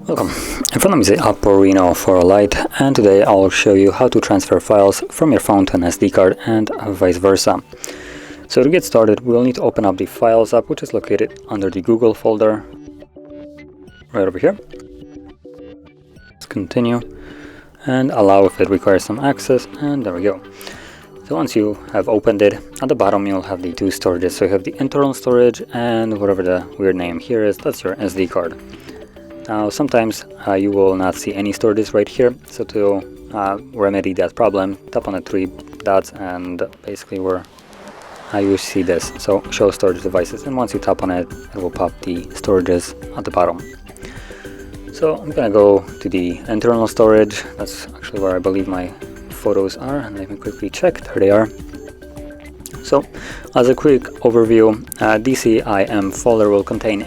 Welcome. In front of me is the OPPO Reno for Lite, and today I'll show you how to transfer files from your phone to an SD card and vice versa. So to get started, we'll need to open up the Files app, which is located under the Google folder right over here. Let's continue and allow if it requires some access, and there we go. So once you have opened it, at the bottom you'll have the two storages. So you have the internal storage and whatever the weird name here is, that's your SD card. Now sometimes you will not see any storages right here, so to remedy that problem, tap on the three dots and basically where you see this, so show storage devices, and once you tap on it, it will pop the storages at the bottom. So I'm gonna go to the internal storage. That's actually where I believe my photos are, and let me quickly check. There they are. So as a quick overview, DCIM folder will contain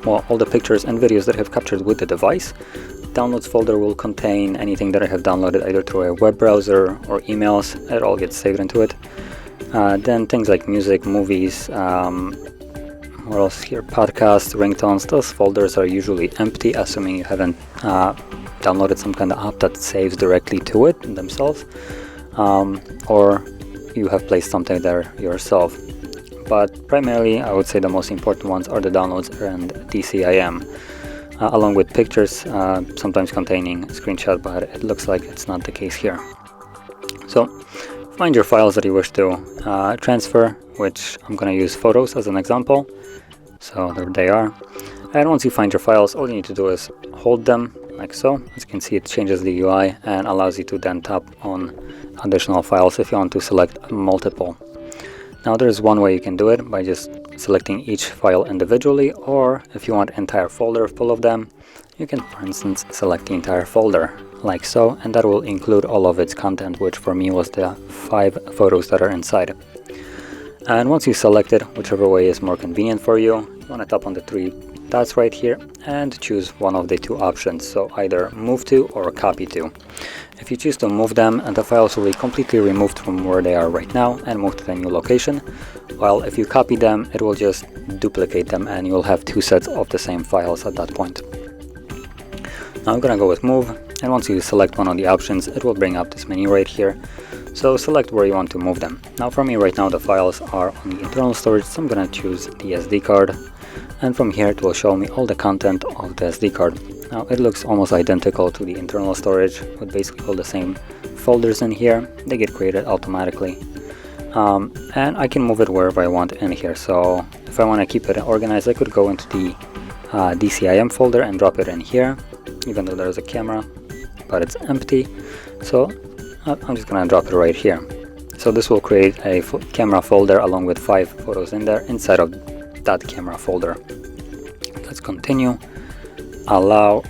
all the pictures and videos that I have captured with the device. Downloads folder will contain anything that I have downloaded either through a web browser or emails. It all gets saved into it. Then things like music, movies, what else here, podcasts, ringtones, those folders are usually empty, assuming you haven't downloaded some kind of app that saves directly to it themselves, or you have placed something there yourself. But primarily I would say the most important ones are the downloads and DCIM, along with pictures, sometimes containing a screenshot, but it looks like it's not the case here. So find your files that you wish to transfer, which I'm going to use photos as an example. So there they are. And once you find your files, all you need to do is hold them like so. As you can see, it changes the UI and allows you to then tap on additional files if you want to select multiple. Now there's one way you can do it by just selecting each file individually, or if you want an entire folder full of them, you can for instance select the entire folder like so, and that will include all of its content, which for me was the 5 photos that are inside. And once you select it, whichever way is more convenient for you, you want to tap on the 3 dots right here and choose one of the 2 options, so either move to or copy to. If you choose to move them, and the files will be completely removed from where they are right now and moved to the new location, while if you copy them, it will just duplicate them and you'll have 2 sets of the same files at that point. Now I'm gonna go with move, and once you select one of the options, it will bring up this menu right here. So select where you want to move them. Now for me right now the files are on the internal storage, so I'm gonna choose the SD card, and from here it will show me all the content of the SD card. Now it looks almost identical to the internal storage with basically all the same folders in here. They get created automatically, and I can move it wherever I want in here. So if I want to keep it organized, I could go into the DCIM folder and drop it in here, even though there's a camera, but it's empty. So I'm just gonna drop it right here. So this will create a camera folder along with 5 photos in there inside of that camera folder. Let's continue. Allow,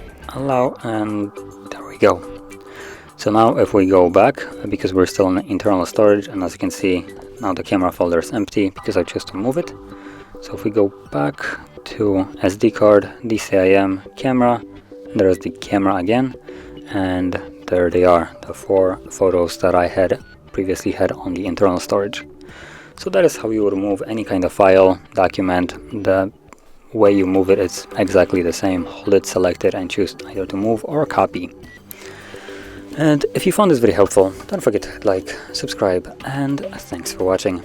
and there we go. So now if we go back, because we're still in the internal storage, and as you can see now the camera folder is empty because I chose to move it. So if we go back to SD card, DCIM, camera, there's the camera again, and there they are, the 4 photos that I had previously had on the internal storage. So that is how you would move any kind of file, document. The way you move it is exactly the same. Hold it, select it, and choose either to move or copy. And if you found this video helpful, don't forget to like, subscribe, and thanks for watching.